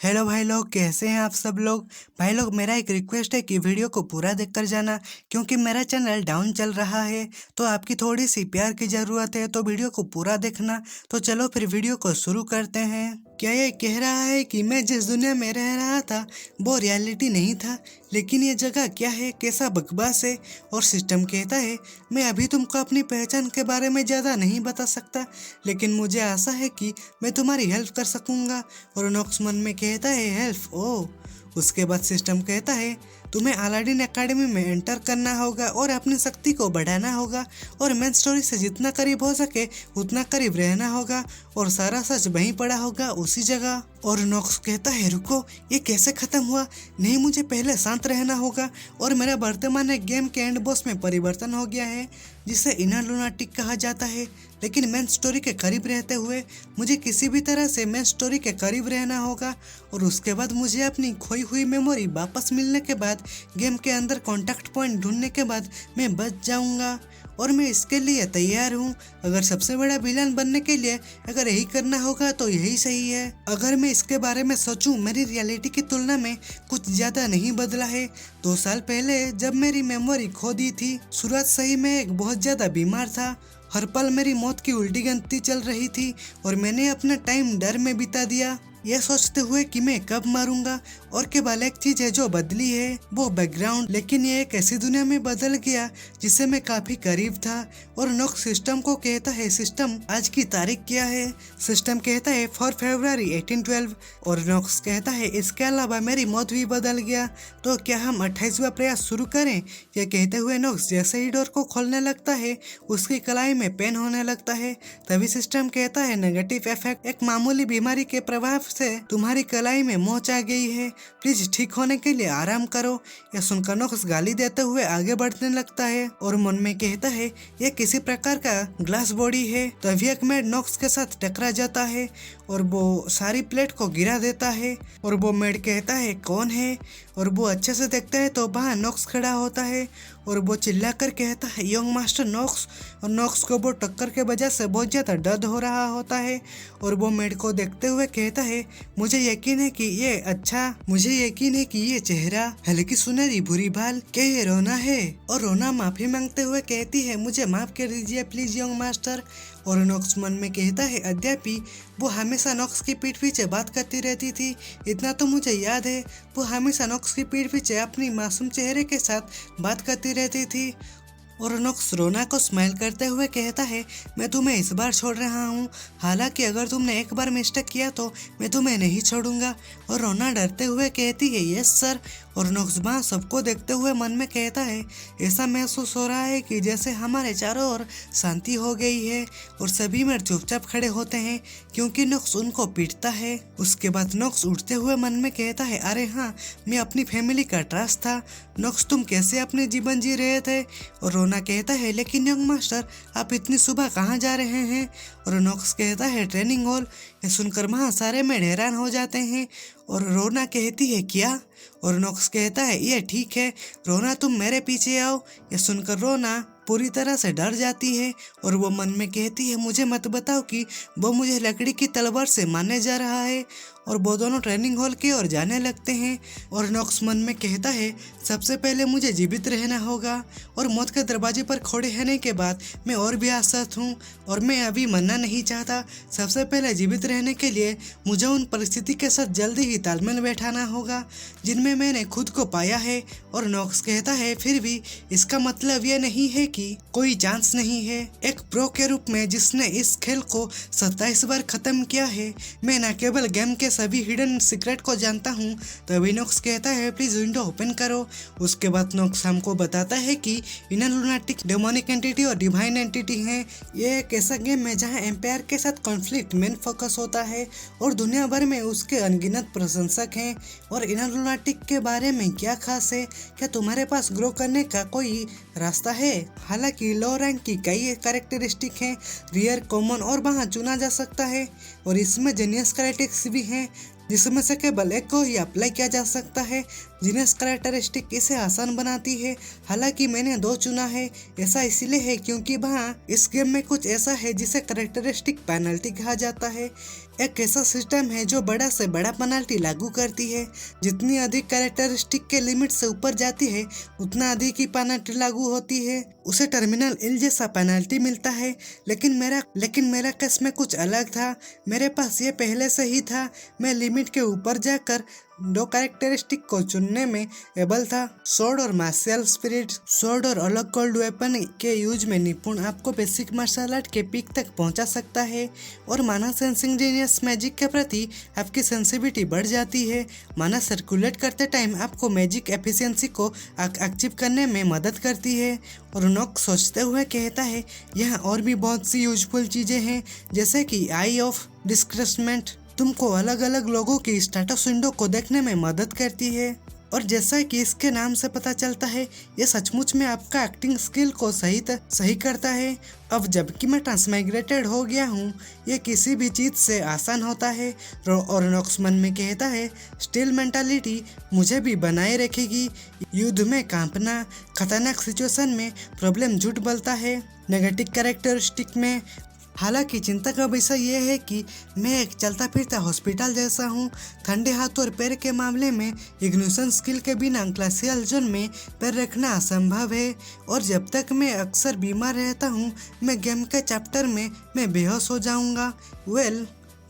Hello भाई लोग, कैसे हैं आप सब लोग। भाई लोग, मेरा एक रिक्वेस्ट है कि वीडियो को पूरा देखकर जाना, क्योंकि मेरा चैनल डाउन चल रहा है। तो आपकी थोड़ी सी प्यार की ज़रूरत है, तो वीडियो को पूरा देखना। तो चलो फिर वीडियो को शुरू करते हैं। क्या ये कह रहा है कि मैं जिस दुनिया में रह रहा था वो रियलिटी नहीं था, लेकिन ये जगह क्या है, कैसा बकवास है। और सिस्टम कहता है मैं अभी तुमको अपनी पहचान के बारे में ज़्यादा नहीं बता सकता, लेकिन मुझे आशा है कि मैं तुम्हारी हेल्प कर सकूंगा। और नॉक्स मन में कहता है हेल्प, ओह। उसके बाद सिस्टम कहता है तुम्हें अलादीन एकेडमी में एंटर करना होगा और अपनी शक्ति को बढ़ाना होगा और मेन स्टोरी से जितना करीब हो सके उतना करीब रहना होगा, और सारा सच वहीं पड़ा होगा उसी जगह। और नॉक्स कहता है रुको, ये कैसे खत्म हुआ? नहीं, मुझे पहले शांत रहना होगा। और मेरा वर्तमान एक गेम के एंड बॉस में परिवर्तन हो गया है, जिसे इनर लुनाटिक कहा जाता है। लेकिन मेन स्टोरी के करीब रहते हुए मुझे किसी भी तरह से मेन स्टोरी के करीब रहना होगा, और उसके बाद मुझे अपनी खोई हुई मेमोरी वापस मिलने के बाद गेम के अंदर कॉन्टैक्ट पॉइंट ढूंढने के बाद मैं बच जाऊंगा। और मैं इसके लिए तैयार हूँ। अगर सबसे बड़ा विलन बनने के लिए अगर यही करना होगा तो यही सही है। अगर मैं इसके बारे में सोचूं, मेरी रियलिटी की तुलना में कुछ ज़्यादा नहीं बदला है। 2 साल पहले जब मेरी मेमोरी खो दी थी, शुरुआत सही में एक बहुत ज़्यादा बीमार था। हर पल मेरी मौत की उल्टी गिनती चल रही थी और मैंने अपना टाइम डर में बिता दिया, यह सोचते हुए कि मैं कब मारूंगा। और केवल एक चीज है जो बदली है, वो बैकग्राउंड। लेकिन ये एक ऐसी दुनिया में बदल गया जिससे मैं काफी करीब था। और नॉक्स सिस्टम को कहता है सिस्टम आज की तारीख क्या है? सिस्टम कहता है 4 फरवरी 1812। और नॉक्स कहता है इसके अलावा मेरी मौत भी बदल गया, तो क्या हम 28वां प्रयास शुरू करें? यह कहते हुए नॉक्स जैसे ही डोर को खोलने लगता है उसकी कलाई में पेन होने लगता है। तभी सिस्टम कहता है नेगेटिव इफेक्ट, एक मामूली बीमारी के प्रभाव से तुम्हारी कलाई में मोच आ गई है, प्लीज ठीक होने के लिए आराम करो। यह सुनकर नॉक्स गाली देते हुए आगे बढ़ने लगता है और मन में कहता है यह किसी प्रकार का ग्लास बॉडी है। तभी एक मेड नॉक्स के साथ टकरा जाता है और वो सारी प्लेट को गिरा देता है। और वो मेड कहता है कौन है? और वो अच्छे से देखता है तो वहाँ नॉक्स खड़ा होता है और वो चिल्लाकर कहता है यंग मास्टर नॉक्स। और नॉक्स को वो टक्कर के वजह से बहुत ज़्यादा दर्द हो रहा होता है और वो मेड को देखते हुए कहता है मुझे यकीन है कि ये चेहरा, हल्की सुनहरी भूरी बाल, क्या ये रोना है? और रोना माफी मांगते हुए कहती है मुझे माफ कर दीजिए प्लीज यंग मास्टर। और नॉक्स मन में कहता है अद्यापि वो हमेशा नॉक्स की पीठ पीछे बात करती रहती थी, इतना तो मुझे याद है। वो हमेशा नॉक्स की पीठ पीछे अपनी मासूम चेहरे के साथ बात करती रहती थी। और नॉक्स रोना को स्माइल करते हुए कहता है मैं तुम्हें इस बार छोड़ रहा हूँ, हालांकि अगर तुमने एक बार मिस्टेक किया तो मैं तुम्हें नहीं छोड़ूंगा। और रोना डरते हुए कहती है यस सर। और नॉक्स वहाँ सबको देखते हुए मन में कहता है ऐसा महसूस हो रहा है कि जैसे हमारे चारों ओर शांति हो गई है। और सभी मेरे चुपचाप खड़े होते हैं क्योंकि नॉक्स उनको पीटता है। उसके बाद नॉक्स उठते हुए मन में कहता है अरे हाँ, मैं अपनी फैमिली का ट्रस्ट था। नॉक्स तुम कैसे अपने जीवन जी रहे थे? और रोना कहता है लेकिन यंग मास्टर आप इतनी सुबह कहाँ जा रहे हैं? और नॉक्स कहता है ट्रेनिंग हॉल। ये सुनकर वहाँ सारे में हैरान हो जाते हैं और रोना कहती है क्या? और नॉक्स कहता है ये ठीक है रोना, तुम मेरे पीछे आओ। ये सुनकर रोना पूरी तरह से डर जाती है और वो मन में कहती है मुझे मत बताओ कि वो मुझे लकड़ी की तलवार से मारने जा रहा है। और वो दोनों ट्रेनिंग हॉल की ओर जाने लगते हैं और नॉक्स मन में कहता है सबसे पहले मुझे जीवित रहना होगा, और मौत के दरवाजे पर खड़े होने के बाद मैं और भी आसक्त हूँ और मैं अभी मरना नहीं चाहता। सबसे पहले जीवित रहने के लिए मुझे उन परिस्थिति के साथ जल्दी ही तालमेल बैठाना होगा जिनमें मैंने खुद को पाया है। और नॉक्स कहता है फिर भी इसका मतलब यह नहीं है कि कोई चांस नहीं है। एक प्रो के रूप में जिसने इस खेल को 27 बार खत्म किया है, मैं न केवल गेम के सभी हिडन सीक्रेट को जानता हूँ। तभी नॉक्स कहता है प्लीज विंडो ओपन करो। उसके बाद नॉक्स हमको बताता है कि इनर लुनाटिक डेमोनिक एंटिटी और डिवाइन एंटिटी है। ये एक ऐसा गेम है जहाँ एम्पायर के साथ कॉन्फ्लिक्ट मेन फोकस होता है और दुनिया भर में उसके अनगिनत प्रशंसक हैं। और इनर लुनाटिक के बारे में क्या खास है? क्या तुम्हारे पास ग्रो करने का कोई रास्ता है? हालांकि लो रैंक की कई कैरेक्टरिस्टिक हैं, रियर, कॉमन और वहाँ चुना जा सकता है। और इसमें जीनियस कैरेक्टरिस्टिक्स भी हैं जिसमें से केवल एक को ही अप्लाई किया जा सकता है। जीनियस कैरेक्टरिस्टिक इसे आसान बनाती है, हालांकि मैंने 2 चुना है। ऐसा इसलिए है क्योंकि वहाँ इस गेम में कुछ ऐसा है जिसे कैरेक्टरिस्टिक पेनल्टी कहा जाता है। एक ऐसा सिस्टम है जो बड़ा से बड़ा पेनाल्टी लागू करती है। जितनी अधिक कैरेक्टरिस्टिक के लिमिट से ऊपर जाती है उतना अधिक ही पेनाल्टी लागू होती है। उसे टर्मिनल इल जैसा पेनाल्टी मिलता है। लेकिन मेरा केस में कुछ अलग था। मेरे पास ये पहले से ही था। मैं लिमिट के ऊपर जाकर 2 कैरेक्टरिस्टिक को चुनने में एबल था, स्वॉर्ड और मार्शियल स्पिरिट। स्वॉर्ड और अलग कोल्ड वेपन के यूज में निपुण आपको बेसिक मार्शल आर्ट के पीक तक पहुंचा सकता है और माना सेंसिंग जीनियस मैजिक के प्रति आपकी सेंसिटिविटी बढ़ जाती है। माना सर्कुलेट करते टाइम आपको मैजिक एफिशिएंसी को अचीव करने में मदद करती है। और नॉक सोचते हुए कहता है, यहाँ और भी बहुत सी यूजफुल चीजें हैं, जैसे कि आई ऑफ डिस्क्रिप्शमेंट तुमको अलग अलग लोगों की स्टेटस विंडो को देखने में मदद करती है। और जैसा कि इसके नाम से पता चलता है, ये सचमुच में आपका एक्टिंग स्किल को सही करता है। अब जबकि मैं ट्रांसमाइग्रेटेड हो गया हूँ, ये किसी भी चीज़ से आसान होता है। और नॉक्स मन में कहता है, स्टिल मेंटालिटी मुझे भी बनाए रखेगी। युद्ध में कांपना, खतरनाक सिचुएशन में प्रॉब्लम झूठ बोलता है। नेगेटिव कैरेक्टरिस्टिक में हालांकि चिंता का विषय यह है कि मैं एक चलता फिरता हॉस्पिटल जैसा हूँ। ठंडे हाथ और पैर के मामले में इग्निशन स्किल के बिना ग्लासियल जोन में पैर रखना असंभव है। और जब तक मैं अक्सर बीमार रहता हूँ, मैं गेम के चैप्टर में मैं बेहोश हो जाऊँगा।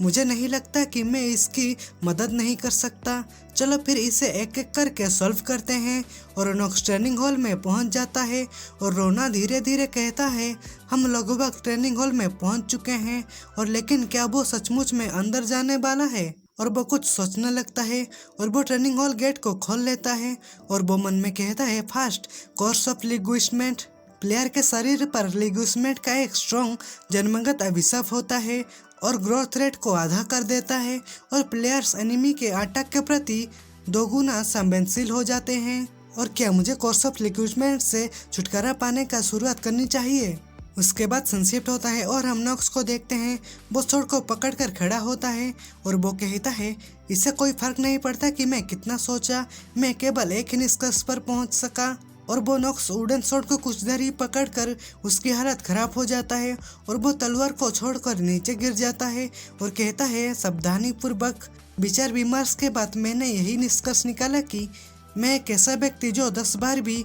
मुझे नहीं लगता कि मैं इसकी मदद नहीं कर सकता। चलो फिर इसे एक एक करके सॉल्व करते हैं। और नॉक्स ट्रेनिंग हॉल में पहुंच जाता है और रोना धीरे धीरे कहता है, हम लगभग ट्रेनिंग हॉल में पहुंच चुके हैं। और लेकिन क्या वो सचमुच में अंदर जाने वाला है? और वो कुछ सोचने लगता है और वो ट्रेनिंग हॉल गेट को खोल लेता है। और वो मन में कहता है, फास्ट कोर्स ऑफ लिंग्विशमेंट। प्लेयर के शरीर पर लिंग्विशमेंट का एक स्ट्रॉन्ग जन्मगत अभिशाप होता है और ग्रोथ रेट को आधा कर देता है और प्लेयर्स एनिमी के अटैक के प्रति 2 गुना संवेदनशील हो जाते हैं। और क्या मुझे कोर्स ऑफ लिंग्विशमेंट से छुटकारा पाने का शुरुआत करनी चाहिए? उसके बाद सनशिफ्ट होता है और हम नॉक्स को देखते हैं। वो स्वॉर्ड को पकड़कर खड़ा होता है और वो कहता है, इससे कोई फर्क नहीं पड़ता कि मैं कितना सोचा, मैं केवल एक ही निष्कर्ष पर पहुंच सका। और वो नॉक्स वुडन स्वॉर्ड को कुछ देर ही पकड़कर उसकी हालत खराब हो जाता है और वो तलवार को छोड़कर नीचे गिर जाता है और कहता है, सावधानी पूर्वक विचार विमर्श के बाद मैंने यही निष्कर्ष निकाला कि मैं एक ऐसा व्यक्ति जो 10 बार भी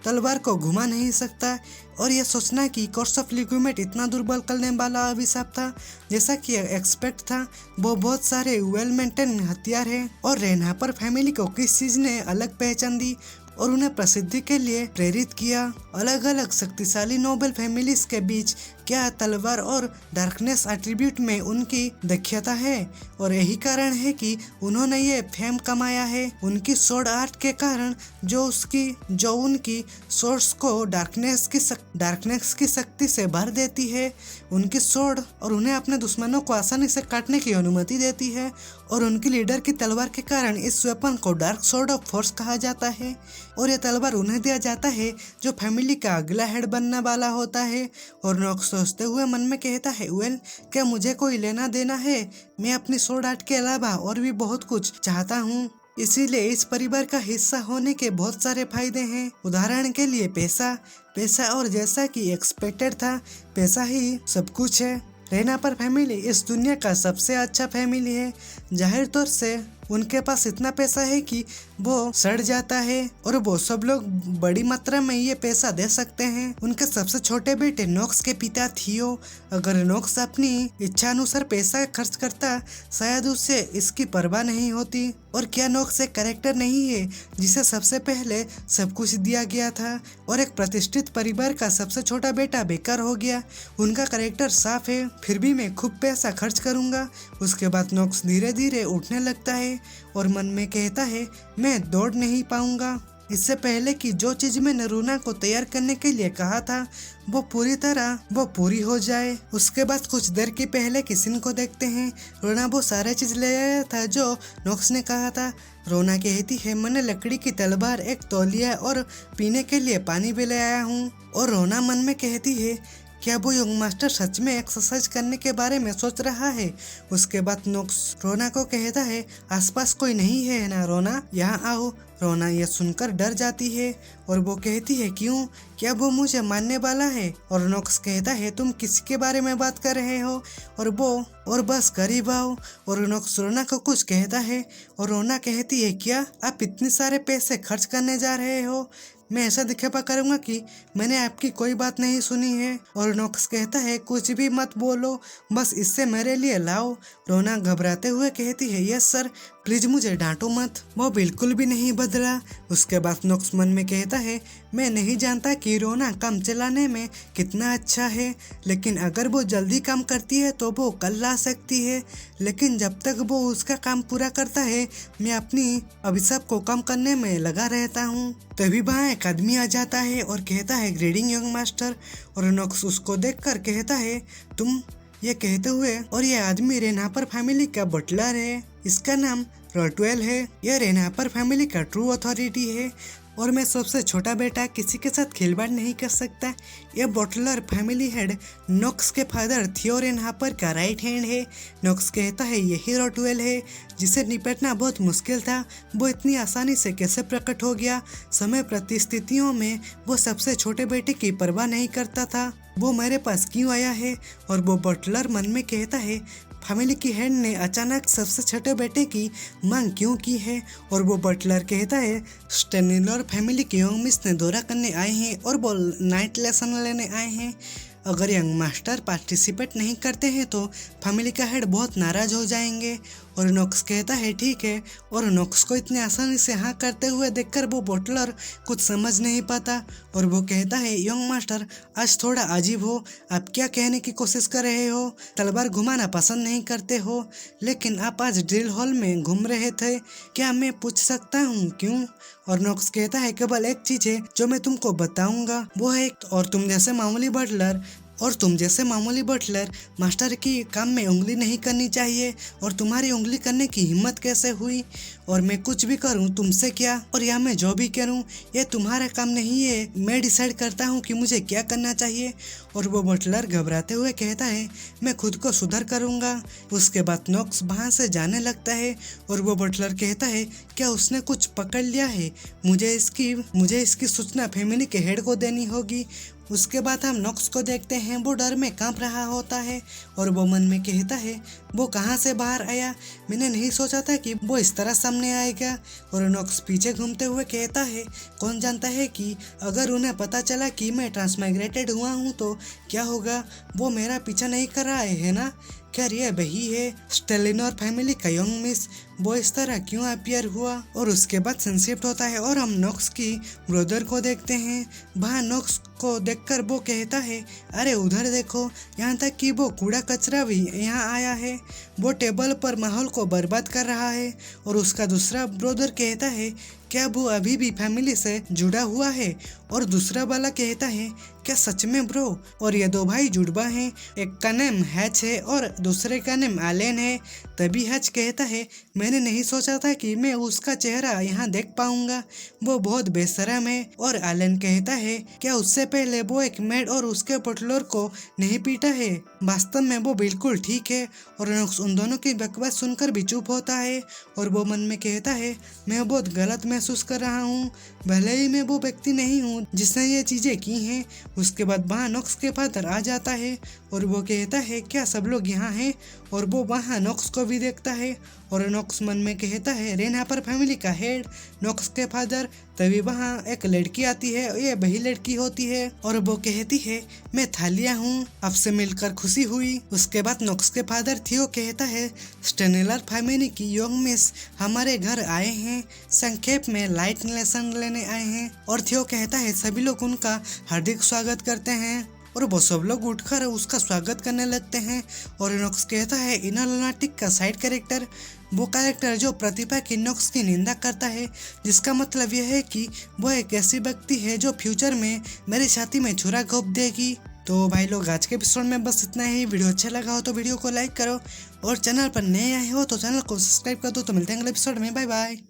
तलवार को घुमा नहीं सकता। और यह सोचना कि कोर्स ऑफ लिंग्विशमेंट इतना दुर्बल करने वाला अभिशाप था जैसा कि एक्सपेक्ट था। वो बहुत सारे वेल मेंटेन हथियार है। और रेना पर फैमिली को किस चीज ने अलग पहचान दी और उन्हें प्रसिद्धि के लिए प्रेरित किया। अलग अलग शक्तिशाली नोबल फैमिलीज के बीच क्या तलवार और डार्कनेस एट्रीब्यूट में उनकी दक्षता है। और यही कारण है कि उन्होंने ये फेम कमाया है, उनकी स्वॉर्ड आर्ट के कारण, जो उनकी सोर्स को डार्कनेस की शक्ति से भर देती है। उनकी स्वॉर्ड और उन्हें अपने दुश्मनों को आसानी से काटने की अनुमति देती है। और उनकी लीडर की तलवार के कारण इस वेपन को डार्क स्वॉर्ड ऑफ फोर्स कहा जाता है। और यह तलवार उन्हें दिया जाता है जो फैमिली का अगला हेड बनने वाला होता है। और नॉक्स सोचते हुए मन में कहता है, क्या मुझे कोई लेना देना है? मैं अपनी स्वॉर्ड आर्ट के अलावा और भी बहुत कुछ चाहता हूँ। इसीलिए इस परिवार का हिस्सा होने के बहुत सारे फायदे हैं। उदाहरण के लिए पैसा और जैसा कि एक्सपेक्टेड था, पैसा ही सब कुछ है। रेना पर फैमिली इस दुनिया का सबसे अच्छा फैमिली है। जाहिर तौर से उनके पास इतना पैसा है कि वो सड़ जाता है और वो सब लोग बड़ी मात्रा में ये पैसा दे सकते हैं। उनके सबसे छोटे बेटे नॉक्स के पिता थियो, अगर नॉक्स अपनी इच्छा अनुसार पैसा खर्च करता, शायद उसे इसकी परवाह नहीं होती। और क्या नॉक्स एक कैरेक्टर नहीं है जिसे सबसे पहले सब कुछ दिया गया था और एक प्रतिष्ठित परिवार का सबसे छोटा बेटा बेकार हो गया? उनका कैरेक्टर साफ है, फिर भी मैं खूब पैसा खर्च करूंगा। उसके बाद नॉक्स धीरे धीरे उठने लगता है और मन में कहता है, मैं दौड़ नहीं पाऊंगा। इससे पहले कि जो चीज मैंने रूना को तैयार करने के लिए कहा था वो पूरी हो जाए। उसके बाद कुछ देर के पहले की सीन को देखते हैं। रोना वो सारे चीज ले आया था जो नॉक्स ने कहा था। रोना कहती है, मैंने लकड़ी की तलवार, एक तौलिया और पीने के लिए पानी भी ले आया हूँ। और रोना मन में कहती है, क्या वो यंग मास्टर सच में एक्सरसाइज करने के बारे में सोच रहा है। उसके बाद नोक्स रोना को कहता है, आसपास कोई नहीं है ना रोना, यहाँ आओ। रोना ये सुनकर डर जाती है और वो कहती है, क्यों, क्या वो मुझे मारने वाला है। और नोक्स कहता है, तुम किसी के बारे में बात कर रहे हो। और बस करीब आओ। और नोक्स रोना को कुछ कहता है और रोना कहती है, क्या आप इतने सारे पैसे खर्च करने जा रहे हो। मैं ऐसा दिखावा करूंगा कि मैंने आपकी कोई बात नहीं सुनी है। और नोक्स कहता है, कुछ भी मत बोलो, बस इससे मेरे लिए लाओ। रोना घबराते हुए कहती है, यस सर, प्लीज मुझे डांटो मत। वो बिल्कुल भी नहीं बदला। उसके बाद नोक्स मन में कहता है, मैं नहीं जानता कि रोना काम चलाने में कितना अच्छा है, लेकिन अगर वो जल्दी काम करती है तो वो कल ला सकती है। लेकिन जब तक वो उसका काम पूरा करता है, मैं अपनी अभिशाप को कम करने में लगा रहता हूँ। तभी वहाँ एक आदमी आ जाता है और कहता है, ग्रेडिंग यंग मास्टर। और नोक्स उसको देखकर कहता है, तुम, ये कहते हुए, और ये आदमी रेनहापर फैमिली का बटलर है, इसका नाम रॉटवेल है, यह रेनहापर फैमिली का ट्रू अथॉरिटी है और मैं सबसे छोटा बेटा, किसी के साथ खिलवाड़ नहीं कर सकता। यह बटलर फैमिली हेड नोक्स के फादर थियो रेनहापर का राइट हैंड है। नोक्स कहता है, यही रॉटवेल है जिसे निपटना बहुत मुश्किल था, वो इतनी आसानी से कैसे प्रकट हो गया। समय परिस्थितियों में वो सबसे छोटे बेटे की परवाह नहीं करता था, वो मेरे पास क्यों आया है। और वो बटलर मन में कहता है, फैमिली की हेड ने अचानक सबसे छोटे बेटे की मांग क्यों की है। और वो बटलर कहता है, स्टेनिलर फैमिली के यंग मिस ने दौरा करने आए हैं और वो नाइट लेसन लेने आए हैं। अगर यंग मास्टर पार्टिसिपेट नहीं करते हैं तो फैमिली का हेड बहुत नाराज हो जाएंगे। और नोक्स कहता है, ठीक है। और नोक्स को इतनी आसानी से हाँ करते हुए देखकर वो बटलर कुछ समझ नहीं पाता और वो कहता है, यंग मास्टर, आज थोड़ा अजीब हो, आप क्या कहने की कोशिश कर रहे हो। तलवार घुमाना पसंद नहीं करते हो, लेकिन आप आज ड्रिल हॉल में घूम रहे थे, क्या मैं पूछ सकता हूँ क्यों। और नोक्स कहता है, केवल एक चीज है जो मैं तुमको बताऊंगा, वो है, और तुम जैसे मामूली बटलर मास्टर की काम में उंगली नहीं करनी चाहिए। और तुम्हारी उंगली करने की हिम्मत कैसे हुई। और मैं कुछ भी करूं तुमसे क्या, और या मैं जो भी करूं ये तुम्हारा काम नहीं है, मैं डिसाइड करता हूं कि मुझे क्या करना चाहिए। और वो बटलर घबराते हुए कहता है, मैं खुद को सुधार करूंगा। उसके बाद नोक्स वहां से जाने लगता है और वो बटलर कहता है, क्या उसने कुछ पकड़ लिया है, मुझे इसकी सूचना फैमिली के हेड को देनी होगी। उसके बाद हम नोक्स को देखते हैं, वो डर में कांप रहा होता है और वो मन में कहता है, वो कहाँ से बाहर आया, मैंने नहीं सोचा था कि वो इस तरह सामने आएगा। और नोक्स पीछे घूमते हुए कहता है, कौन जानता है कि अगर उन्हें पता चला कि मैं ट्रांसमाइग्रेटेड हुआ हूँ तो क्या होगा। वो मेरा पीछा नहीं कर रहा है ना। खैर ये वही है स्टेलिनोर फैमिली का यंग मिस, वो इस तरह क्यों अपीयर हुआ। और उसके बाद सनशिफ्ट होता है और हम नोक्स की ब्रदर को देखते हैं। वहाँ नोक्स को देखकर वो कहता है, अरे उधर देखो, यहाँ तक कि वो कूड़ा कचरा भी यहाँ आया है, वो टेबल पर माहौल को बर्बाद कर रहा है। और उसका दूसरा ब्रदर कहता है, क्या वो अभी भी फैमिली से जुड़ा हुआ है। और दूसरा वाला कहता है, क्या सच में ब्रो। और ये दो भाई जुड़वा हैं, एक का नाम हैच है और दूसरे का नाम एलन है। तभी हैच कहता है, मैंने नहीं सोचा था कि मैं उसका चेहरा यहाँ देख पाऊंगा, वो बहुत बेशरम है। और एलन कहता है, क्या उससे पहले वो एक मेड और उसके बटलर को नहीं पीटा है, वास्तव में वो बिल्कुल ठीक है। और नोक्स उन दोनों की बकवास सुनकर भी चुप होता है और वो मन में कहता है, मैं बहुत गलत महसूस कर रहा हूँ, भले ही मैं वो व्यक्ति नहीं हूँ जिसने ये चीजें की हैं। उसके बाद वहाँ नोक्स के फादर आ जाता है और वो कहता है, क्या सब लोग यहाँ हैं। और वो वहाँ नोक्स को भी देखता है और नोक्स मन में कहता है, रेनहापर फैमिली का हेड, नोक्स के फादर। तभी वहाँ एक लड़की आती है, ये वही लड़की होती है और वो कहती है, मैं थालिया हूँ, आपसे मिलकर खुशी हुई। उसके बाद नोक्स के फादर थियो कहता है, स्टेनिलर फैमिली की यंग मिस हमारे घर आए हैं, संक्षेप में लाइट लेसन लेने आए हैं। और थियो कहता है, सभी लोग उनका हार्दिक स्वागत करते हैं। और वो सब लोग उठकर उसका स्वागत करने लगते हैं। और नोक्स कहता है, इनर लुनाटिक का साइड कैरेक्टर, वो कैरेक्टर जो प्रतिभा की नोक्स की निंदा करता है, जिसका मतलब यह है कि वो एक ऐसी व्यक्ति है जो फ्यूचर में मेरी छाती में छुरा घोंप देगी। तो भाई लोग, आज के एपिसोड में बस इतना ही। वीडियो अच्छा लगा हो तो वीडियो को लाइक करो और चैनल पर नए आए हो तो चैनल को सब्सक्राइब कर दो। तो मिलते हैं अगले एपिसोड में, बाय बाय।